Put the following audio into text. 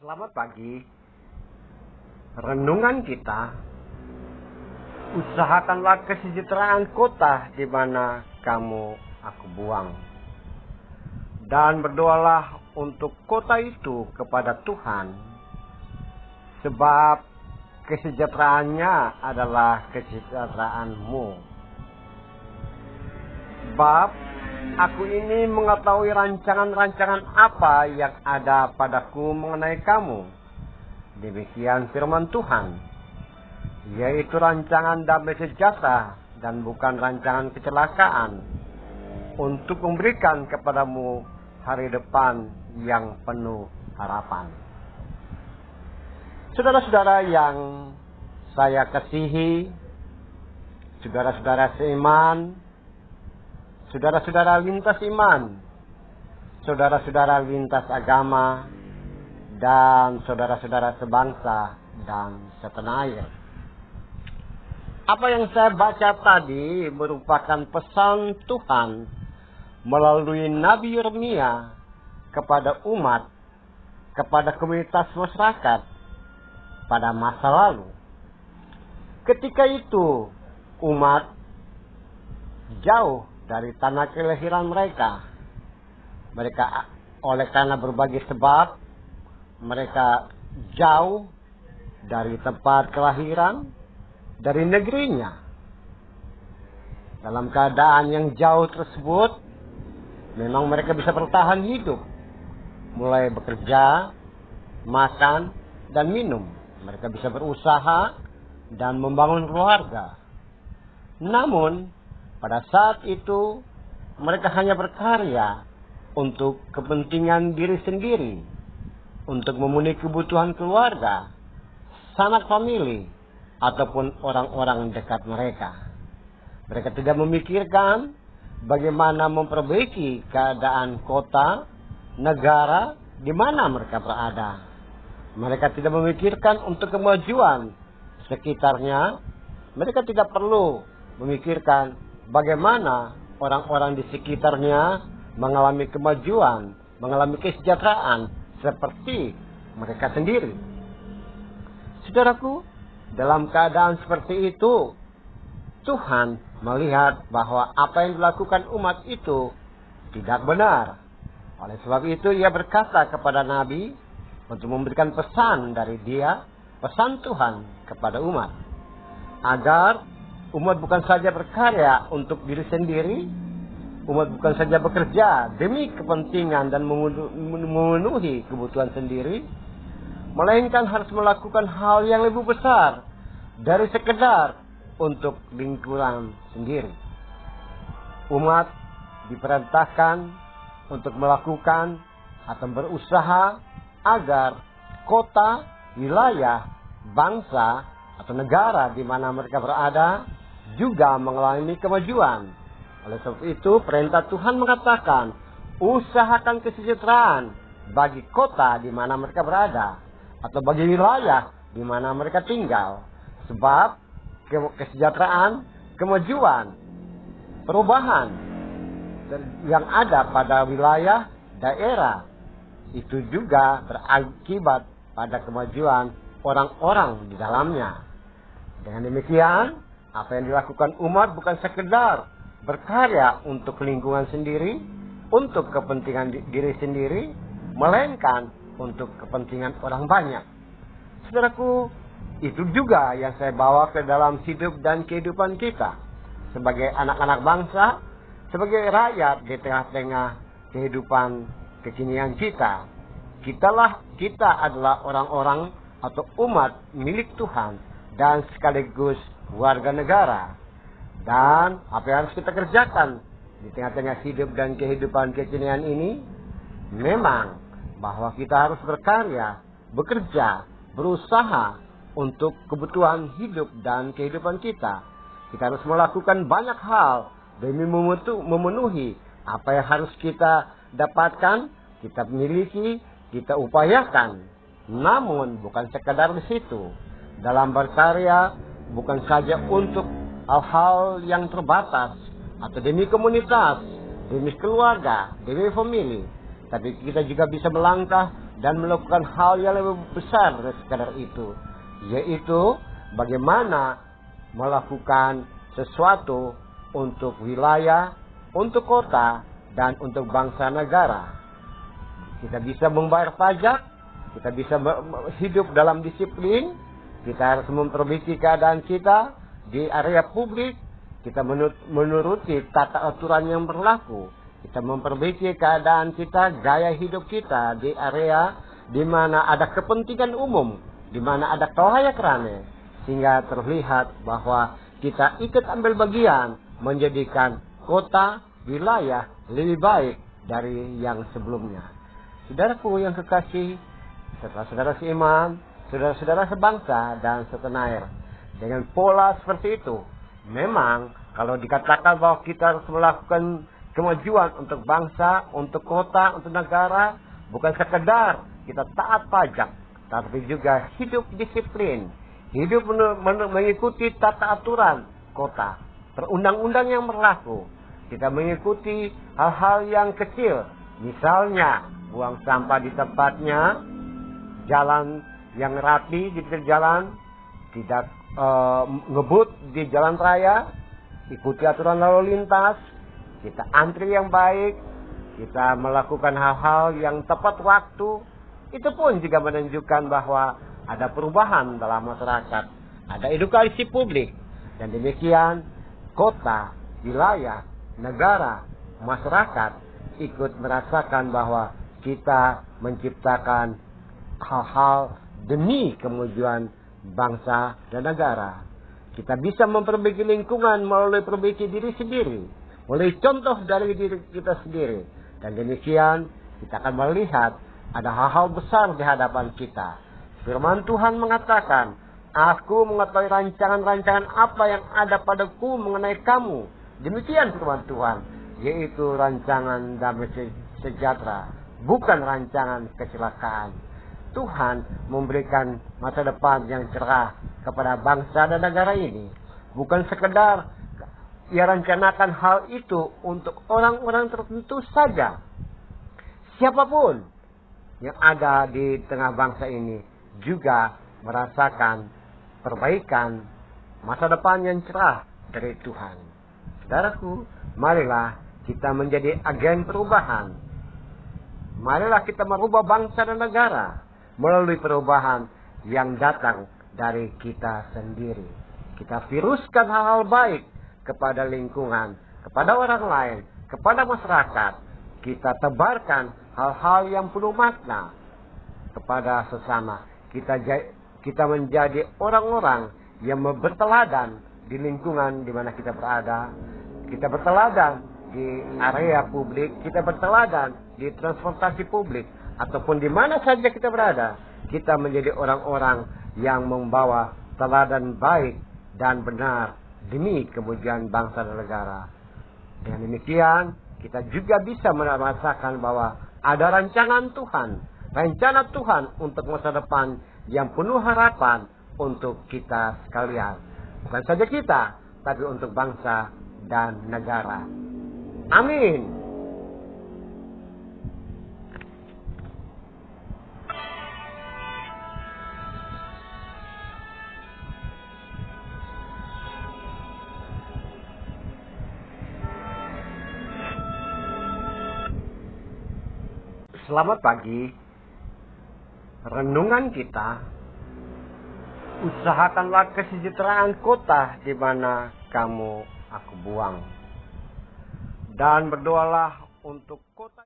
Selamat pagi. Renungan kita, usahakanlah kesejahteraan kota di mana kamu aku buang. Dan berdoalah untuk kota itu kepada Tuhan, sebab kesejahteraannya adalah kesejahteraanmu. Sebab aku ini mengetahui rancangan-rancangan apa yang ada padaku mengenai kamu. Demikian firman Tuhan, yaitu rancangan damai sejahtera dan bukan rancangan kecelakaan, untuk memberikan kepadamu hari depan yang penuh harapan. Saudara-saudara yang saya kasihi, saudara-saudara seiman, saudara-saudara lintas iman, saudara-saudara lintas agama, dan saudara-saudara sebangsa dan setanah air. Apa yang saya baca tadi merupakan pesan Tuhan melalui Nabi Yeremia kepada umat, kepada komunitas masyarakat pada masa lalu. Ketika itu umat jauh dari tanah kelahiran mereka. Mereka oleh karena berbagai sebab, mereka jauh dari tempat kelahiran, dari negerinya. Dalam keadaan yang jauh tersebut, memang mereka bisa bertahan hidup. Mulai bekerja, makan, dan minum. Mereka bisa berusaha dan membangun keluarga. Namun, pada saat itu, mereka hanya berkarya untuk kepentingan diri sendiri, untuk memenuhi kebutuhan keluarga, sanak famili, ataupun orang-orang dekat mereka. Mereka tidak memikirkan bagaimana memperbaiki keadaan kota, negara, di mana mereka berada. Mereka tidak memikirkan untuk kemajuan sekitarnya. Mereka tidak perlu memikirkan bagaimana orang-orang di sekitarnya mengalami kemajuan, mengalami kesejahteraan seperti mereka sendiri. Saudaraku, dalam keadaan seperti itu, Tuhan melihat bahwa apa yang dilakukan umat itu tidak benar. Oleh sebab itu, Ia berkata kepada Nabi untuk memberikan pesan dari Dia, pesan Tuhan kepada umat, agar umat bukan saja berkarya untuk diri sendiri, umat bukan saja bekerja demi kepentingan dan memenuhi kebutuhan sendiri, melainkan harus melakukan hal yang lebih besar dari sekedar untuk lingkungan sendiri. Umat diperintahkan untuk melakukan atau berusaha agar kota, wilayah, bangsa, atau negara di mana mereka berada juga mengalami kemajuan. Oleh sebab itu, perintah Tuhan mengatakan, usahakan kesejahteraan bagi kota di mana mereka berada, atau bagi wilayah di mana mereka tinggal. Sebab kesejahteraan, kemajuan, perubahan yang ada pada wilayah, daerah, itu juga berakibat pada kemajuan orang-orang di dalamnya. Dengan demikian, apa yang dilakukan umat bukan sekedar berkarya untuk lingkungan sendiri, untuk kepentingan diri sendiri, melainkan untuk kepentingan orang banyak. Saudaraku, itu juga yang saya bawa ke dalam hidup dan kehidupan kita. Sebagai anak-anak bangsa, sebagai rakyat di tengah-tengah kehidupan kekinian kita. Kita adalah orang-orang atau umat milik Tuhan dan sekaligus warga negara. Dan apa yang harus kita kerjakan di tengah-tengah hidup dan kehidupan kekinian ini, memang bahwa kita harus berkarya, bekerja, berusaha untuk kebutuhan hidup dan kehidupan kita. Kita harus melakukan banyak hal demi memenuhi apa yang harus kita dapatkan, kita miliki, kita upayakan. Namun bukan sekadar di situ. Dalam berkarya bukan saja untuk hal-hal yang terbatas atau demi komunitas, demi keluarga, demi famili, tapi kita juga bisa melangkah dan melakukan hal yang lebih besar dari sekadar itu, yaitu bagaimana melakukan sesuatu untuk wilayah, untuk kota, dan untuk bangsa negara. Kita bisa membayar pajak, kita bisa hidup dalam disiplin, kita harus memperbaiki keadaan kita di area publik, kita menuruti tata aturan yang berlaku, kita memperbaiki keadaan kita, gaya hidup kita di area di mana ada kepentingan umum, di mana ada kelayak rame, sehingga terlihat bahwa kita ikut ambil bagian menjadikan kota, wilayah lebih baik dari yang sebelumnya. Saudaraku yang kekasih, saudara-saudara seiman, saudara-saudara sebangsa dan setanah, dengan pola seperti itu, memang kalau dikatakan bahwa kita harus melakukan kemajuan untuk bangsa, untuk kota, untuk negara, bukan sekedar kita taat pajak, tapi juga hidup disiplin, hidup mengikuti tata aturan kota, perundang-undang yang berlaku. Kita mengikuti hal-hal yang kecil, misalnya buang sampah di tempatnya, jalan yang rapi di pinggir jalan, tidak ngebut di jalan raya, ikuti aturan lalu lintas, kita antri yang baik, kita melakukan hal-hal yang tepat waktu. Itu pun juga menunjukkan bahwa ada perubahan dalam masyarakat, ada edukasi publik, dan demikian kota, wilayah, negara, masyarakat ikut merasakan bahwa kita menciptakan hal-hal demi kemajuan bangsa dan negara. Kita bisa memperbaiki lingkungan melalui perbaiki diri sendiri, melalui contoh dari diri kita sendiri. Dan demikian kita akan melihat ada hal-hal besar di hadapan kita. Firman Tuhan mengatakan, Aku mengetahui rancangan-rancangan apa yang ada padaku mengenai kamu. Demikian firman Tuhan, yaitu rancangan damai sejahtera, bukan rancangan kecelakaan. Tuhan memberikan masa depan yang cerah kepada bangsa dan negara ini. Bukan sekedar Ia rencanakan hal itu untuk orang-orang tertentu saja. Siapapun yang ada di tengah bangsa ini juga merasakan perbaikan masa depan yang cerah dari Tuhan. Saudaraku, marilah kita menjadi agen perubahan. Marilah kita merubah bangsa dan negara melalui perubahan yang datang dari kita sendiri. Kita viruskan hal-hal baik kepada lingkungan, kepada orang lain, kepada masyarakat. Kita tebarkan hal-hal yang penuh makna kepada sesama. Kita menjadi orang-orang yang berteladan di lingkungan di mana kita berada. Kita berteladan di area publik, kita berteladan di transportasi publik, ataupun di mana saja kita berada. Kita menjadi orang-orang yang membawa teladan baik dan benar demi kemajuan bangsa dan negara. Dengan demikian, kita juga bisa merasakan bahwa ada rancangan Tuhan, rencana Tuhan untuk masa depan yang penuh harapan untuk kita sekalian. Bukan saja kita, tapi untuk bangsa dan negara. Amin. Selamat pagi. Renungan kita, usahakanlah kesejahteraan kota di mana kamu aku buang, dan berdoalah untuk kota